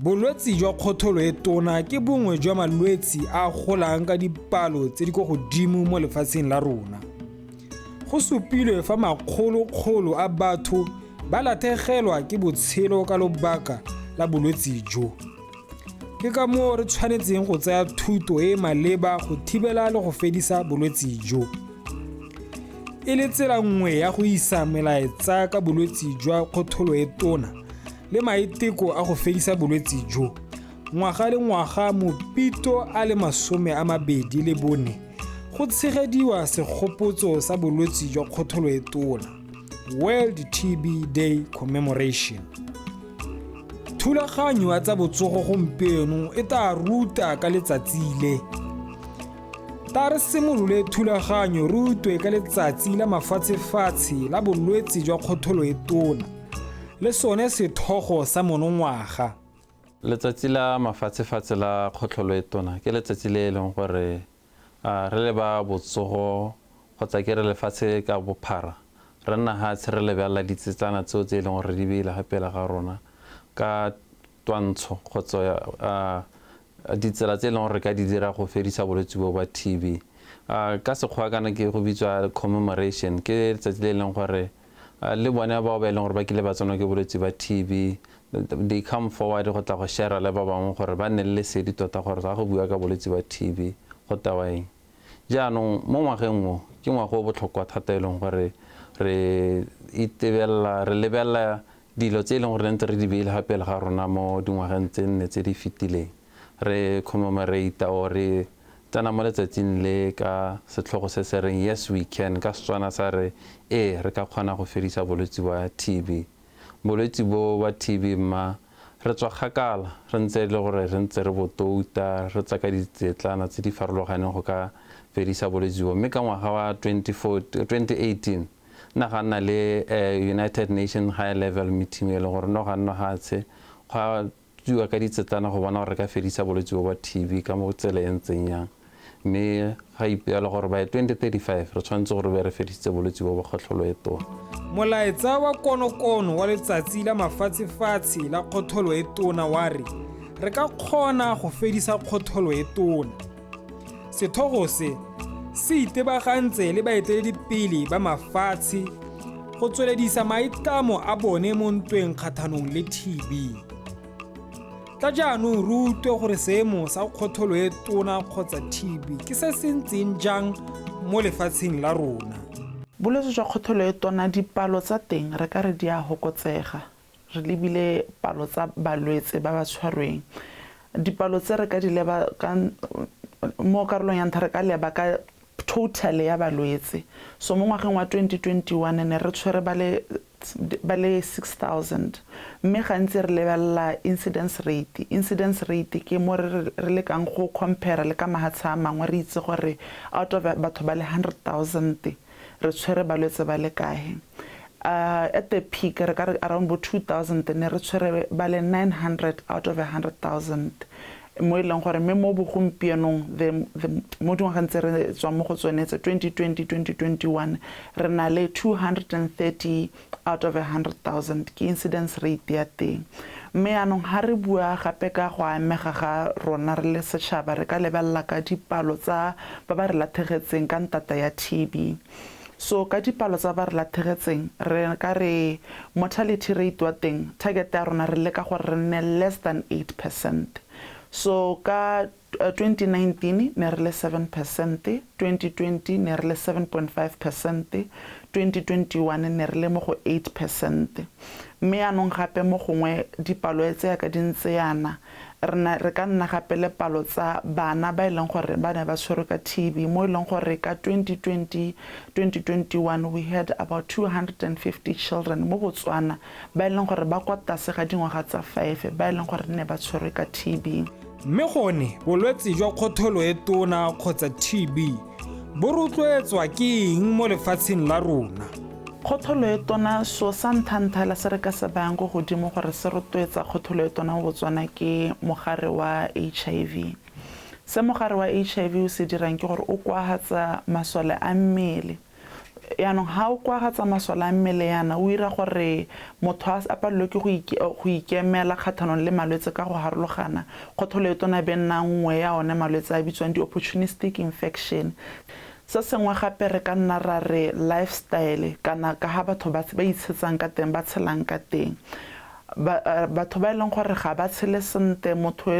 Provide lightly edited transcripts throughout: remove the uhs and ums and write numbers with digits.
Bolwetse jwa kgotholo e tona ke bongwe jwa malwetse a golang ka dipalo tse di kwa godimo mo lefatsheng la rona. Go supilwe fa makgolo-kgolo a batho ba latlhegelwa ke botshelo ka lobaka la bolwetse jo. Ke ka moo re tshwanetseng go tsaya thuto e e maleba go thibela le go fedisa bolwetse jo. E le tsela nngwe ya go isa melaetsa ka bolwetse jwa kgotholo e tona le maiteko a go fedisa bolwetse jo. Ngwaga le ngwaga Mopito a le 24 go tshegediwa segopotso sa bolwetse jwa kgotholo e tona, World TB Day Commemoration. Thulaganyo ya tsa botsogo gompieno e tla ruta ka letsatsi le. Ta re simolole thulaganyo rutwe ka letsatsi la mafatshefatshe la bolwetse jwa kgotholo e tona le sone sethogo sa monongwaga. Letsatsi la mafatshefatshe la kgotholo e tona ke letsatsi le e leng gore re le ba botsogo kgotsa ke re lefatshe ka bophara re nna hatshe re lebelela ditsetsana tseo tse e leng gore di beile gapela ga rona ka twantsho kgotsa ditsela tse e leng gore re ka di dira go fedisa bolwetse bo ba TB. Ka sekgwa kana ke go bitswa commemoration ke letsatsi le e leng gore le bone bao ba e leng gore ba kile ba tsena ke bolwetse ba TB they come forward go tla go share le ba bangwe gore ba nne le lesedi tota gore ga go bua ka bolwetse ba TB go tawaeng. Jaanong mo ngwageng mo ke ngwaga o botlhokwa thata e leng gore re itebella re lebella dilo tse e leng gore ntse re di beile gapela ga rona mo dingwageng tse nne tse di fetileng. Re commemorate o re tsena mo letsatsing le ka setlhogo se se reng yes we can ka Setswana sa re re ka kgona go fedisa bolwetse ba TB. Bolwetse bo wa TB ma re tswa kgakala re ntse le gore re ntse re botouta re tsa ka ditsetlana tse di farologaneng go ka fedisa bolwetse bo. Mme ka ngwaga wa 2018 na ga nna le United Nations High Level Meeting e leng gore no ga nna hatshe ga tswa ka ditsetlana go bona gore re ka fedisa bolwetse bo ba TB ka mo tsela e ntseng yang. Mme ga ipeela gore by 2035 re tshwanetse gore be re fedisitse bolwetse bo ba kgotholo e tona. Molaetsa wa konokono wa letsatsi la mafatshefatshe la kgotholo e tona wa re ka kgona go fedisa kgotholo e tona. Sethogo se itebagantse le baeteledipele ba mafatshe go tsweledisa maitlamo a bone mo ntweng kgatlhanong le TB. Ka jaanong rutwe gore seemo sa kgotholo e tona kgotsa TB ke se se ntseng jang mo lefatsheng la rona. Bolwetse jwa kgotholo e tona dipalo tsa teng re ka re di a hokotsega re lebile palo tsa balwetse ba ba tshwarweng. Dipalo tse re ka di leba ka mo karolong ya ntlha re ka leba ka total ya balwetse. So mo ngwageng wa 2021 ne re tshwere ba le 6,000 mme gantsi re lebelela incidence rate ke mo re lekang go compare le ka mahatsha a mangwe re itse gore out of batho ba le 100,000 re tshwere balwetse ba le kae. At the peak re ka re around 2,000 ne re tshwere ba le 900 out of 100,000 mo e leng gore mme mo bogompienong mo dingwageng tse re tswa mo go tsone tse 2020-2021 re na le 230 out of 100,000 ke incidence rate ya teng. Mme anong ha re bua gape ka go amega ga rona re le setšhaba re ka lebelela ka dipalo tsa ba ba re latlhegetseng ka ntata ya TB. So ka dipalo tsa ba re latlhegetseng re ka re mortality rate wa teng target ya rona re leka gore re nne less than 8%. So ka 2019 ne re le 7%, 2020 ne re le 7.5%, 2021 ne re le mo go 8%. Mme anong gape mo gongwe dipalo tse ya ka dintse yana re ka nna gape le palo tsa bana ba e leng gore ba ne ba tshwerwe ka TB mo e leng gore ka 2020-2021 we had about 250 children mo Botswana ba e leng gore ba kwa tlase ga dingwaga tsa 5 ba e leng gore ne ba tshwerwe ka TB. Mme gone bolwetse jwa kgotholo e tona kgotsa TB bo rotloetswa ke eng mo lefatsheng la rona? Kgotholo e tona so sa nthanthala se re ka se bayang go godimo gore se rotloetsa kgotholo e tona mo Botswana ke mogare wa HIV. Se mogare wa HIV o se dirang ke gore o kwahatsa masole a mmele yaanong ga o kwagatsa masole a mmele yana o ira gore motho a palelwe ke go ikemela kgatlhanong le malwetse ka go harologana kgotlholo e tona be nna nngwe ya one malwetse a bitswang di-opportunistic infection. Se sengwe gape re ka nna ra re lifestyle kana ka ga batho ba itshetsang ka teng ba tshelang ka teng. Batho ba e leng gore ga ba tshele sentle motho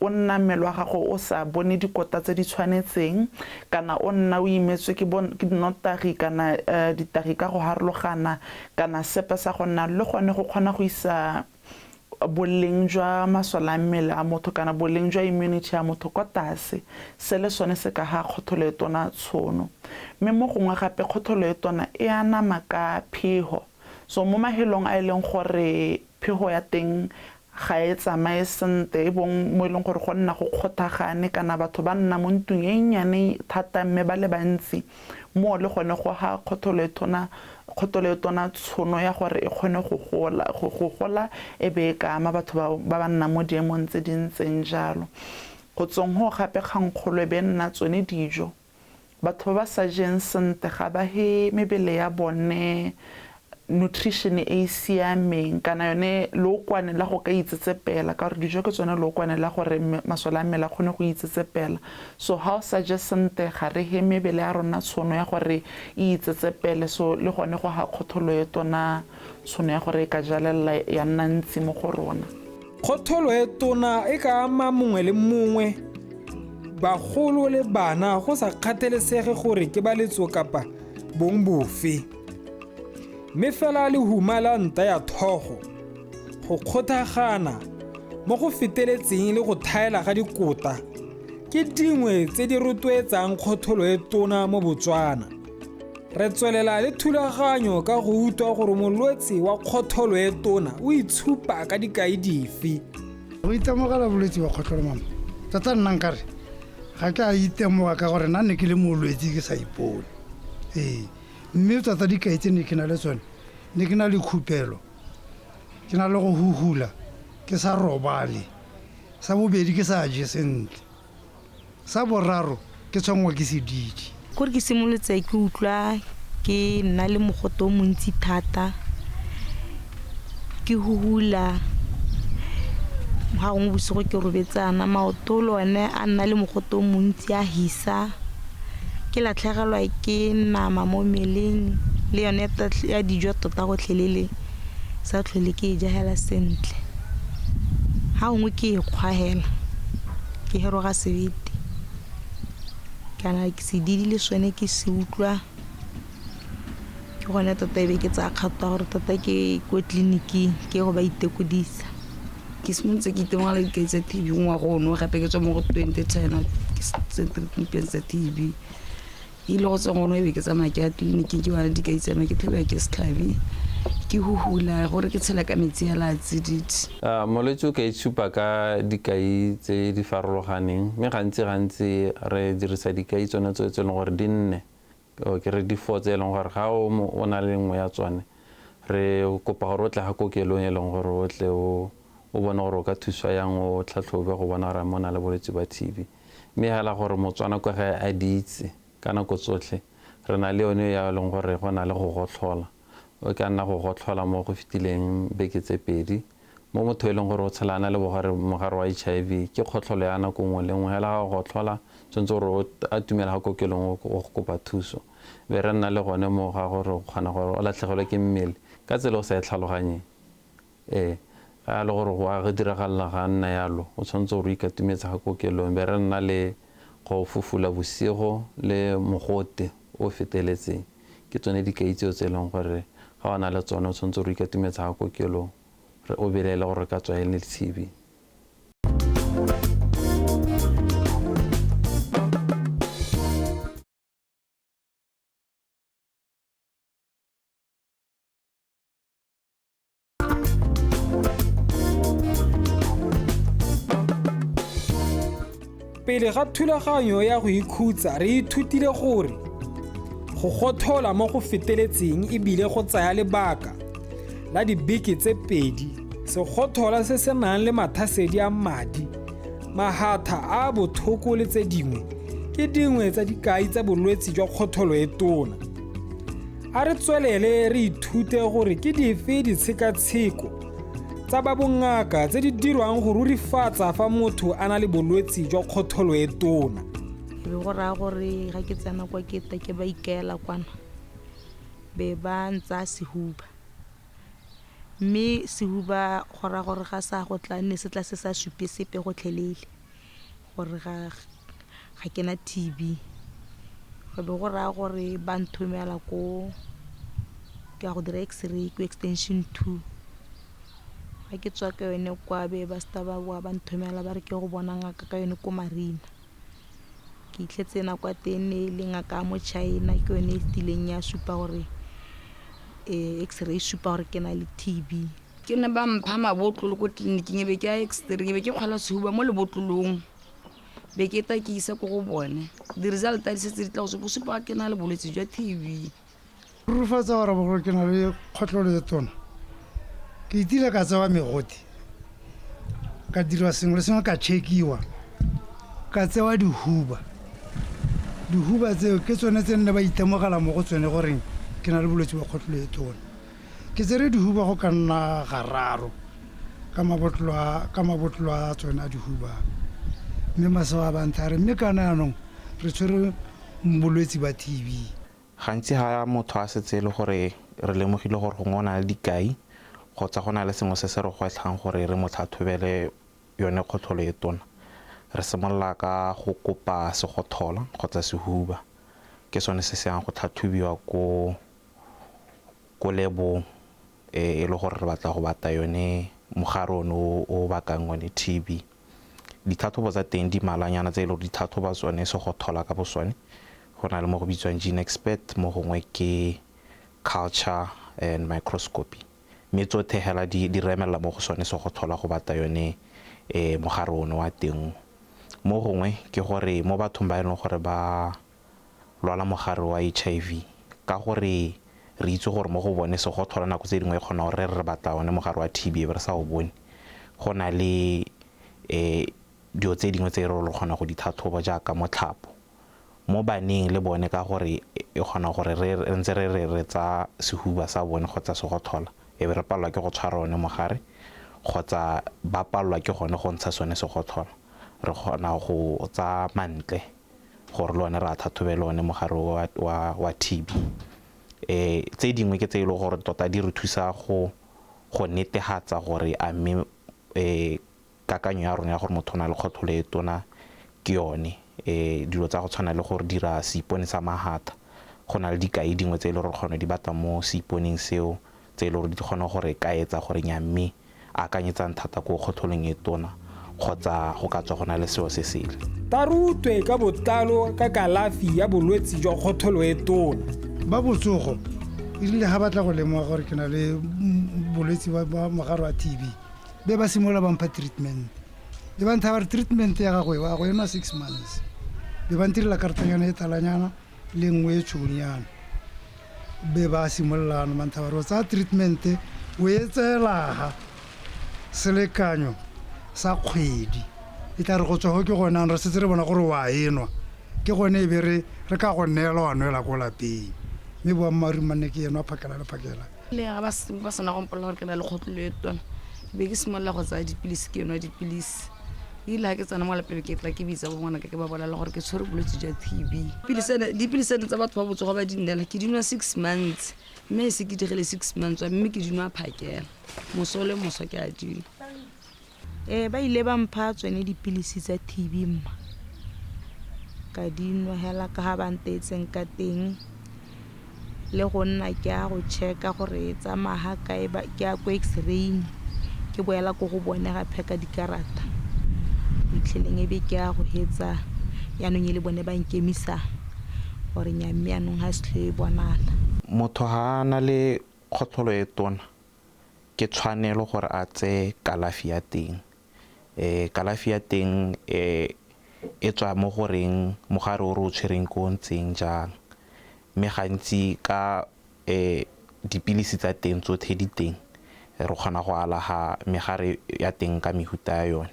o nna mmele wa gago o sa bone dikota tse di tshwanetseng kana o nna o imetswe ke dinotagi kana ditagi ka go harologana kana sepe sa go nna le gone go kgona go isa boleng jwa masole a mmele a motho kana boleng jwa immunity ya motho kwa tlase se le sone se ka ga kgotlholo e tona tshono. Mme mo gongwe gape kgotlholo e tona e anama ka phego. So mo mahelong a e leng gore phego ya teng ga e tsamaye sentle e bong mo e leng gore go nna go kgothagane kana batho ba nna mo ntlong e nnyane thata mme ba le bantsi mo le gone go ga kgotlholo e tona tshono ya gore e kgone go gola e be e ka ama batho ba ba nna mo diemong tse di ntseng jalo. Go tsong go gape kgangkgolo e be nna tsone dijo. Batho ba ba sa jeng sentle ga ba he mebele ya bone nutrition e siameng kana yone lookwane la go ka itsetsepela ka gore dijo ke tsone lookwane la gore masole a mmele a kgone go itsetsepela. So ha o sa je sentle ga re he mebele ya rona tshono ya gore e itsetsepele. So le gone go ga kgotlholo e tona tshono ya gore e ka jalela ya nna ntsi mo go rona. Kgotlholo e tona e ka ama mongwe le mongwe bagolo le bana go sa kgathalesege gore ke ba letso kapa bong bofe. Mme fela le huma la nta ya thogo go kgothagana mo go feteletseng le go thaela ga dikota ke dingwe tse di rotloetsang kgotlholo e tona mo Botswana. Re tswelela le thulaganyo ka go utlwa gore molwetse wa kgotlholo e tona o itshupa ka dikai dife. Go itemogela bolwetse wa kgotlholo mama tata nna nkare ga ke a itemoga ka gore nna ne ke le molwetse ke sa ipone. Mme tata dikai tse ne ke na le tsone ne ke na le khupelo ke na le go huhula ke sa robale sa bobedi ke sa je sentle sa boraro ke tshwangwa ke sedidi. Gore ke simolotse ke utlwa ke nna le mogoto o montsi thata ke huhula ga gongwe bosigo ke robetsana maoto le one a nna le mogoto o montsi a hisa ke latlhegelwa ke nama mo meleng le yone ya dijo tota go tlhelele sa tlhole ke e jahela sentle ga gongwe ke e kgwahela ke heroga sebete kana ke sedidi le sone ke se utlwa ke gone tota e be ke tsaya kgato gore tota ke ko tleliniking ke go ba itekodisa. Ke simolotse ke itemogela dikai tsa TB ngwaga ono gape ke tswa mo go 2010 ke treatment tsa TB e le go tswa ngono e be ke tsamaya ke ya tleliniking ke bana dikai tsama ke tlhela ke setlhabi ke huhula gore ke tshela ka metsi a latsididi. Molwetse o ka itshupa ka dikai tse di farologaneng mme gantsi re dirisa dikai tsone tse e leng gore di nne ke re di fotse e leng gore ga o na le nngwe ya tsone re kopa gore o tle ga kokelong e leng gore o tle o bone gore o ka thuswa yang o tlhatlhobe go bona gore mo na le bolwetse ba TB. Mme hela gore Motswana kwa ga a di itse ka nako tsotlhe re na le yone ya leng gore go na le go gotlhola o ka nna go gotlhola mo go fitileng beke tse pedi mo motho e leng gore o tshelana le mogare wa HIV ke kgotlholo ya nako nngwe le nngwe hela ga gotlhola tshwanetse gore a tumela ga kokelong go kopa thuso be re nna le gone mo ga gore o kgona gore o latlhegelwe ke mmele ka tsela o sa e tlhaloganye ga le gore go a go diragalela ga nna yalo o tshwanetse gore o ikatumetsa ga kokelong be re nna le go fufula bosigo le mogote o feteletseng ke tsone dikai tseo tse e leng gore ga o na le tsone o tshwanetse gore o ikatumetsa ga kokelong o belaele gore ka tswa e le TB. Pele ga thulaganyo ya go ikhutsa re ithutile gore go gothola mo go feteletseng e bile go tsaya lebaka la dibeke tse pedi segothola se se nang le mathasedi a madi mahatha a bothoko le tse dingwe ke dingwe tsa dikai tsa bolwetse jwa kgotholo e tona. a re tswelele re ithute gore ke dife ditshekatsheko tsa ba bongaka tse di dirwang go rurifatsa fa motho a na le bolwetse jwa kgotholo e tona. Ke be go raya gore ga ke tsena kwa ke ba ikaela kwana be ba ntsa sehuba, mme sehuba go raya gore ga sa go tla ne se tla se sa supe sepe gotlhelele gore ga ke na TB. Go be go raya gore ba nthomela ko ke a go dira x-ray ko extension 2. Ga ke tswa ka yone kwa be ba sta ba nthomela ba re ke go bona ngaka ka yone ko Marina. Ke itlhetse na kwa tene le ngaka mo China ke yone tileng ya supa gore x-ray supa gore ke na le TB. Ke ne ba mpha mabotlolo ko tleliniking be ke a x-ray be ke kgwala sehuba mo lebotlolong be ke ta ke isa ko go bone di-result di setse di tla go supa ke na le bolwetse jwa TB. Rufatsa gore bogolo ke na le kgotlholo e tona ke itile ka tsewa megoti ka dirwa sengwe le sengwe ka checkiwa ka tsewa dihuba tseo ke tsone tse nne ba itemogela mo go tsone goreng ke na le bolwetse ba kgotlholo e tona. Ke tsere dihuba go ka nna gararo ka mabotlolo a tsone a dihuba, mme maseo a banthare mme kana yanong re tshwere bolwetse ba TB. Gantsi ga motho a setse le gore re lemogile gore go ngwana le dikai kgotsa go na le sengwe se se re gwetlhang gore re mo tlhatlhobele yone kgotlholo e tona, re simolola ka go kopa segothola kgotsa sehuba. Ke sone se se yang go tlhatlhobiwa ko lebong e le gore re batla go bata yone mogare ono o bakang one TB. Ditlhatlhobo tsa teng di malanyana tse e le gore ditlhatlhoba tsone segothola ka bosone. Go na le mo go bitswang gene expert, mo gongwe ke culture and microscopy, mme tsotlhe hela di remelela mo go sone segothola go bata yone mogare ono wa teng. Mo gongwe ke gore mo bathong ba e leng gore ba lwala mogare wa HIV ka gore re itse gore mo go bone segothola nako tse dingwe kgona gore re batla one mogare wa TB re sa o bone. Go na le dio tse dingwe tse re lo kgona go ditlhatlhoba jaaka motlhapo mo baneng le bone ka gore e kgona gore re ntse re tsa sehuba sa bone kgotsa segothola e be re palelwa ke go tshwara one mogare kgotsa ba palelwa ke gone go ntsha sone segothola. Re kgona go tsa mantle gore le one re a tlhatlhobele one mogare wa TB. Tse dingwe ke tse e le gore tota di re thusa go netefatsa gore a mme kakanyo ya rona ya gore motho o na le kgotlholo e tona ke yone. Dilo tsa go tshwana le gore dira seipone sa magata, go na le dikai dingwe tse e le gore kgona di bata mo seiponeng seo tse e le gore di kgona gore ka etsa gore nya mme a akanyetsang thata ko kgotlholong e tona kgotsa go ka tswa go na le seo se sele. Ta rutwe ka botlalo ka kalafi ya bolwetse jwa kgotlholo e tona. Ba botsogo ile ga batla go lemoga gore ke na le bolwetse ba mogare wa TB be ba simola ba mpha treatment. Be ba ntha ba treatment ya gagwe wa go ema 6 months. Be ba ntirela kartanyana e talanyana le nngwe e tshonyana. Be ba simolla no mantha ba tsa treatment o etsela selekanyo sa kgwedi. E tla re go tswa go ke gona re setse re bona gore wa enwa ke gone e be re ka go neela wa nwela go lapeng, mme bo mmaru manne ke enwa phakela le ga ba sena go mpola gore ke na le kgotlholo e tona be ke simolola go tsaya dipilisi ke enwa dipilisi ile ga ke tsena mo lapeng ke tla ke bitsa bo ngwana ke ba bolela gore ke tshwere bolwetse jwa TB. Dipilisi tsa batho ba botsogo ba di nnela ke dinwa 6 months, mme se ke digile 6 months mme ke dinwa phakela mosole moso ke a dinwa. Ba ile ba mpha tsone dipilisi tsa TB mma ka dinwa hela ka ha ba ntetseng ka teng le go nna ke a go checka gore tsa maha ka e ba ke a go x-ray ke boela go go bone ga pheka dikarata itlheleng e be ke a go hetsa yanong le bone ba nkemisa gore nyamme yanong ha se bonala. Motho ha na le kgotlholo e tona ke tshwanelo gore a tse kalafi ya teng. Kalafi ya teng e tswa mo goreng mogare o re o tshwereng ko ntseng jang, mme gantsi ka dipilisi tsa teng tsotlhe di teng re kgona go alaga megare ya teng ka mehuta ya yone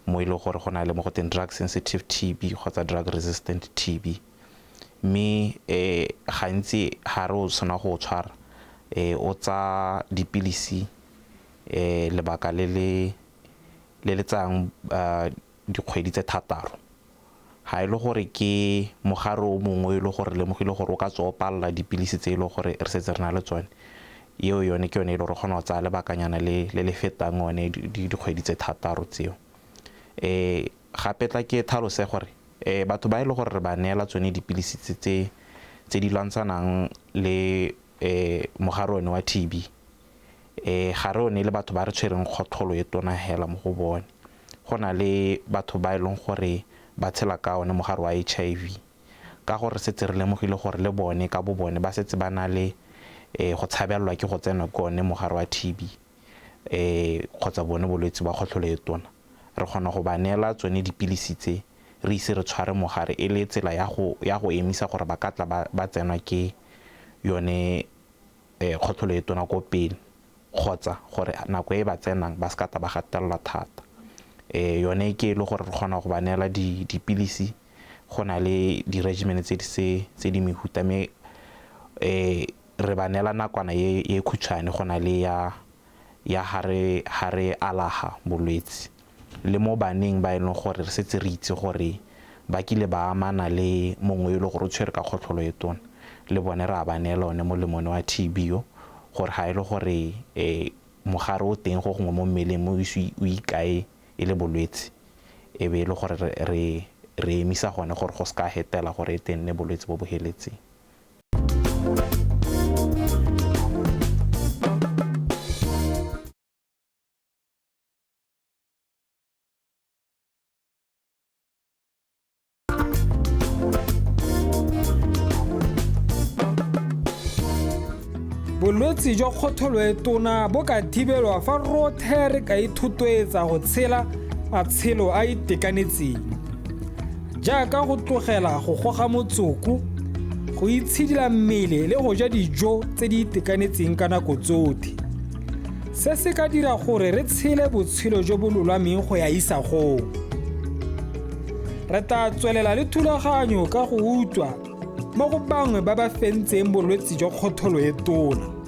mo ile gore go na le mo go teng drug sensitive TB kgotsa drug resistant TB. mme gantsi ga re o tshwana go tshwara o tsa dipilisi lebaka le le tsang dikgwedi tse 6 ga e le gore ke mogare o mongwe le gore lemogile gore o ka tswa o palela dipilisi tse e le gore re setse re na le tsone eo yone ke yone e le gore kgona go tsaya lebakanyana le fetang one dikgwedi tse 6 tseo gape tla ke tlhalose gore batho ba e le gore re ba neela tsone dipilisi tse di lwantshanang le mogare one wa TB ga re one le batho ba re tshwereng kgotlholo e tona hela mo go bone go na le batho ba e leng gore ba tshela ka one mogare wa HIV ka gore setse re lemogile gore le bone ka bo bone ba setse ba na le go tshabelwa ke go tsena ka one mogare wa TB kgotsa bone bolwetse ba kgotlholo e tona re kgona go ba neela tsone dipilisi tse re ise re tshware mogare e le tsela ya go emisa gore ba ka tla ba tsenwa ke yone kgotlholo e tona ko pele kgotsa gore nako e ba tsenang ba ska ta ba gatelela thata yone ke le gore re kgona go ba neela dipilisi go na le di-regimen tse di mehuta me re ba neela nakwana ye khutshwane go na le ya hare alaga bolwetse le mo baneng ba e leng gore re setse re itse gore ba kile ba amana le mongwe le gore o tshwere ka kgotlholo e tona le bone ra ba neela one mo lemone wa TB yo gore ga e le gore mogare o teng go gongwe mo mmeleng mo o ikae e le bolwetse e be e le gore re emisa gone gore go ska hetela gore e tenne bolwetse bo bo heletseng. bolwetse jwa kgotlholo e tona bo ka thibelwa fa rothe re ka ithutwetsa go tshela matshelo a itekanetseng jaaka go tlogela go goga motsoko go itshidila mmele le go ja dijo tse di itekanetseng ka nako tsotlhe se se ka dira gore re tshele botshelo jo bo lolameng go ya isagong re tla tswelela le thulaganyo ka go utlwa mo go bangwe ba ba fentseng bolwetse jwa kgotlholo e tona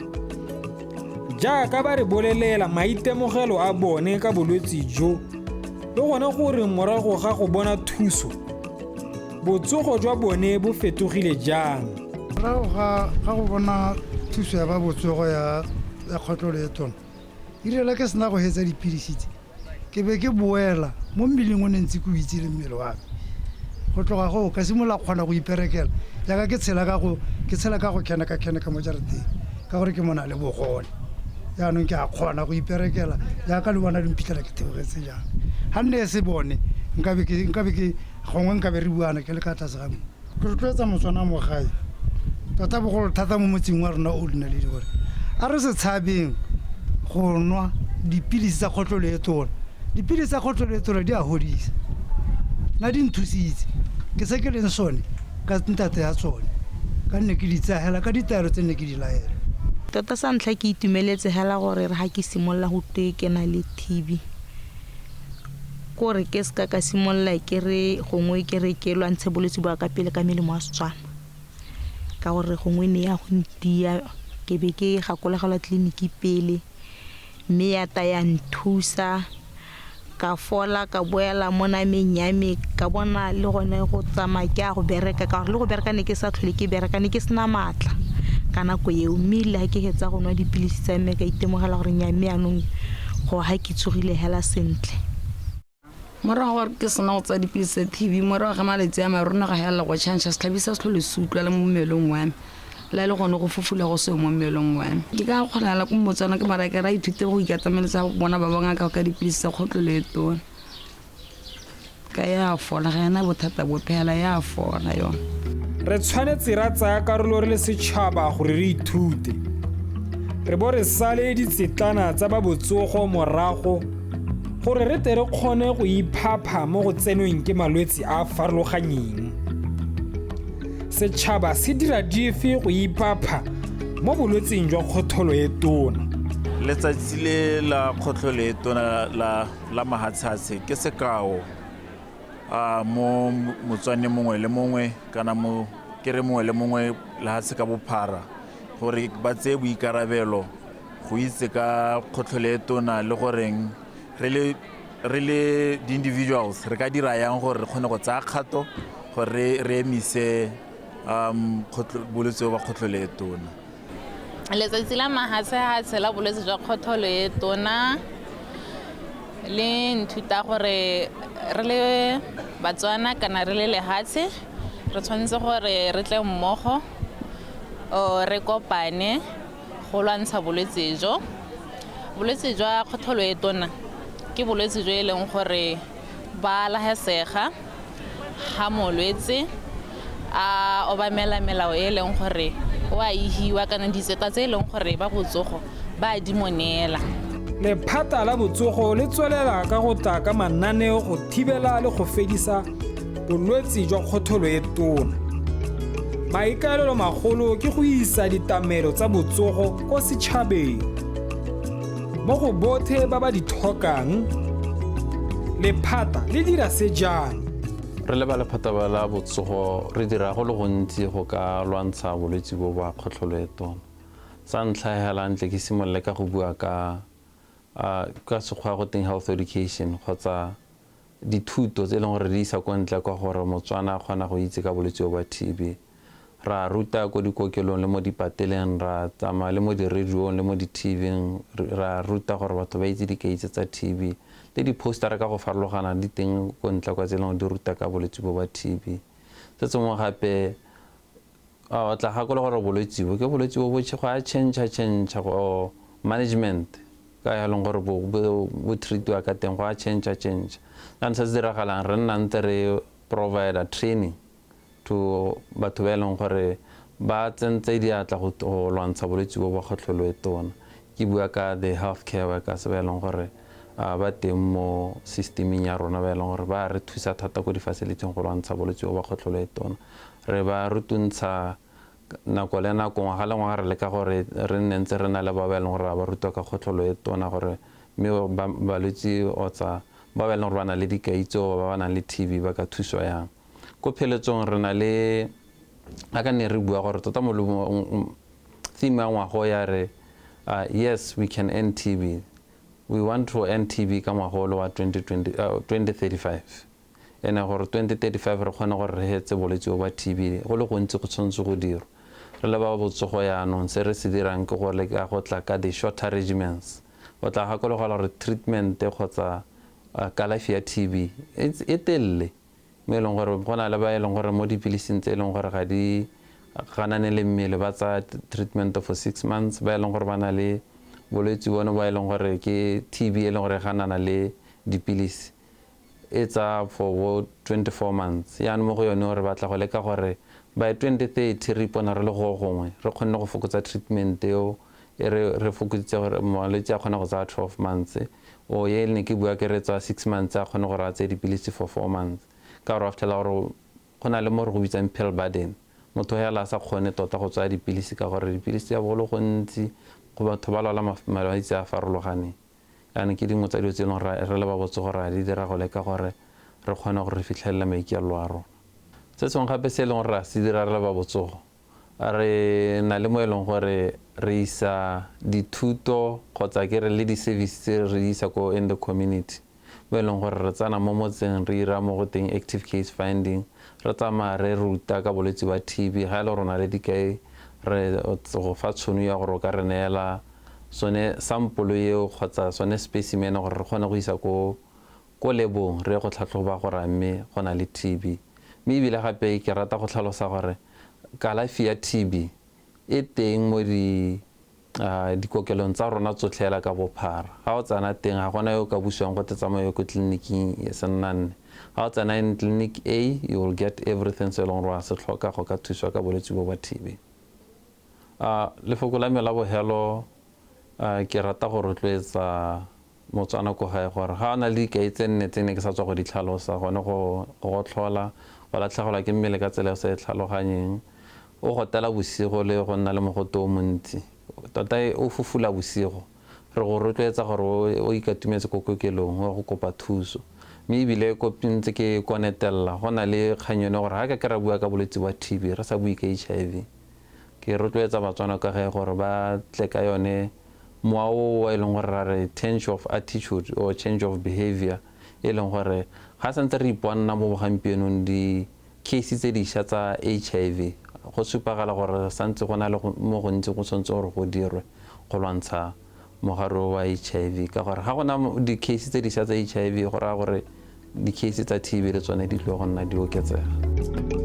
jaaka ba re bolelela maitemogelo a bone ka bolwetse jo le gone gore morago ga go bona thuso botsogo jwa bone bo fetogile jang morago ga go bona thuso ya ba botsogo ya kgotlholo e tona irela ke sena go hetsa dipilisi tse ke be ke boela mo mmeleng o ne ntse ke o itse le mmele wa me go tloga go ka simola kgona go iperekela jaaka ke tshela ka go kena ka mo jarateng ka gore ke mona le bogole jaanong ke a kgona go iperekela jaaka le bona le mphitlhela ke theogetse jang ga nne e se bone nkabe ke gongwe nkabe re buana ke le ka tlase ga mo ke rotloetsa motswana mo gae tota bogolo thata mo motseng wa rona o lena le di gore a re se tshabeng go nwa dipilisi tsa kgotlholo e tona dipilisi tsa kgotlholo e tona di a hodisa nna di nthusitse ke se ke leng sone ka ntate ya tsone ka nne ke di tsaya ka ditaelo tse nne ke di laela tota sa ntlha ke itumeletse hela gore re ha ke simolla go tekena le TB gore ke ska ka simolla ke re gongwe ke re ke lwantshe bolwetse ba ka pele ka melemo a Setswana ka gore gongwe ne ya go ntia ke be ke gakolegela tleliniki pele mme ya ta ya nthusa ka fola ka boela mona menyame ka bona le gone go tsamaya ke a go bereka ka gore le go bereka ne ke sa tlhole ke bereka ne ke sena matla ka nako eo mmile ha ke hetsa go nwa dipilisi tsa me ka itemogela gore nyame anong go ha ke tsogile hela sentle morago gore ke sena go tsa dipilisi tsa TB morago ga maletse a marona ga hela go change se tlhabisa se tlhole se utlwa le mo mmeleng wa me la le gone go fufula go se mo mmeleng wa me ke ka kgonala go Botswana ke mara ke ra ithute go ikatameletsa bona ba banga ka dipilisi tsa kgotlholo e tona ka ya fola ga ena bothata bo phela ya fola yona re tshwanetse ra tsaya karolo re le setšhaba gore re ithute re bo re sale ditsetlana tsa ba botsogo morago gore re tle re kgone go iphapha mo go tsenweng ke malwetse a farologanyeng setšhaba se dira dife go iphapha mo bolwetseng jwa kgotlholo e tona letsatsi le la kgotlholo e tona la mahatshatse ke sekao mo motswane mongwe le mongwe kana mo ke re mongwe le mongwe lefatshe ka bophara gore ba tseye boikarabelo go itse ka kgotlholo e tona le goreng re le di-individuals re ka dira yang gore re kgone go tsaya kgato gore re emise bolwetse ba kgotlholo e tona. Letsatsi la mahatshe la bolwetse jwa kgotlholo e tona le nthuta gore re le Batswana kana re le lehatshe re tshwanetse gore re tle mmogo re kopane go lwantsha bolwetse jo. Bolwetse jwa kgotlholo e tona ke bolwetse jo e leng gore ba lagesega ga molwetse a obamela melao e leng gore o a ihiwa kana ditseta tse e leng gore ba botsogo ba di monela. Lephata la botsogo le tswelela ka go tla ka mananeo go thibela le go fedisa bolwetse jwa kgotlholo e tona. Maikaelelo magolo ke go isa ditamelo tsa botsogo ko setšhabeng mo go botlhe ba ba di tlhokang. Lephata le dira se jang. Re le ba lephata ba la botsogo re dira go le gontsi go ka lwantsha bolwetse bo ba kgotlholo e tona. Sa ntlha hela ntle ke simolola ka go bua ka sekgwa go teng health education kgotsa dithuto tse e leng gore di isa kwa ntle kwa gore Motswana a kgona go itse ka bolwetse ba TB. Ra ruta ko dikokelong le mo dipateleng, ra tsamaya le mo di-radiong le mo di-TV-eng, ra ruta gore batho ba itse dikeitse tsa TB le di-postara ka go farologana di teng ko ntle kwa tse e leng di ruta ka bolwetse bo ba TB. Se sengwe gape o tla gakolola gore bolwetse bo ke bolwetse bo botšhe go a change go management ka ya leng gore bo treatiwa ka teng go a change and se se diragalang re nna ntse re provider training to batho ba e leng gore ba tsentse diatla go lwantsha bolwetse bo ba kgotlholo e tona. Ke bua ka the healthcare workers ba e leng gore ba teng mo systemeng ya rona ba e leng gore ba re thusa thata ko di-faciliteng go lwantsha bolwetse bo ba kgotlholo e tona. Re ba rutuntsha nako le nako ngwaga le ngwaga re leka gore re nne ntse re na le ba ba e leng gore ba rutwa ka kgotlholo e tona gore mme balwetse otsa ba ba e leng gore ba na le dikaitso ba ba nang le TB ba ka thuswa yang. Ko pheletsong re na le a ka ne re bua gore tota theme ya ngwago ya re yes we can end TB. We want to end TB ka ngwagolo wa 2035 ene gore 2035 re kgone gore re hetse bolwetse ba TB go le gontsi go tshwanetse go dirwa. Re le ba botsogo yaanong se re se dirang ke gore ka go tla ka di-shorter regimens o tla gakologelwa gore treatment kgotsa kalafi ya TB e telele mo e leng gore go na le ba e leng gore mo dipilising tse e leng gore ga di ganane le mmele ba tsa treatment for 6 months ba e leng gore ba na le bolwetse bone ba e leng gore ke TB e leng gore ganana le dipilisi it's for 24 months yaanong mo go yone gore batla go leka gore by 2030 re ipona re le go gongwe re kgonne go fokotsa treatment eo e re fokoditse gore malwetse a kgona go tsaya 12 months o ye ne ke bua ke re tswa 6 months a kgone gore a tse dipilisi for 4 months ka gore after la gore go na le mo re go bitsang pill burden motho ya la sa kgone tota go tsaya dipilisi ka gore dipilisi ya bogolo gontsi go batho ba lwala malwetse a farologaneng yaanong ke dingwe tsa dilo tse e leng re le ba botsogo ra di dira go leka gore re kgone gore re fitlhelela maikaelelo a rona. Se sengwe gape se e leng gore ra se dira re le ba botsogo re na le mo e leng gore re isa dithuto kgotsa ke re le di-service tse re di isa ko in the community mo e leng gore re tsana mo motseng re 'ira mo go teng active case finding re tsamaya re ruta ka bolwetse ba TB ga e le rona le dikai re go fa tšhono ya gore o ka re neela sone sample eo kgotsa sone specimen gore re kgone go isa ko lebong re go tlhatlhoba gore mme go na le TB. Mme ebile gape ke rata go tlhalosa gore kalafi ya TB e teng mo dikokelong tsa rona tsotlhela ka bophara ga o tsana teng ga gona yo ka busiwang go tsamaya ko tleliniking e se nnanne ga o tsana in clinic A you will get everything se e leng gore wa se tlhoka go ka thuswa ka bolwetse bo ba TB. Lefoko la me la bogelo ke rata go rotloetsa Motswana ko gae gore ga o na le dikai tse nne tse ne ke sa tswa go di tlhalosa gone go tlhola go latlhegelwa ke mmele ka tsela e sa e tlhaloganyeng o gotela bosigo le go nna le mogote o montsi tota o fufula bosigo re go rotloetsa gore o ikatumetse ko kokelong o go kopa thuso mme ebile ko ntse ke konetelela go na le kgang yone gore ga ke ra bua ka bolwetse wa TB re sa bue ka HIV ke rotloetsa Batswana ka ge gore ba tle ka yone moao wa e leng gore ra re change of attitude or change of behavior e leng gore ga santse re iponna mo bogampienong di-case tse dišwa tsa HIV go supagala gore santse go na le mo gontsi go tshwanetse gore go dirwe go lwantsha mogare wa HIV ka gore ga gona di-case tse dišwa tsa HIV go raya gore di-case tsa TB le tsone di tlile go nna di oketsega.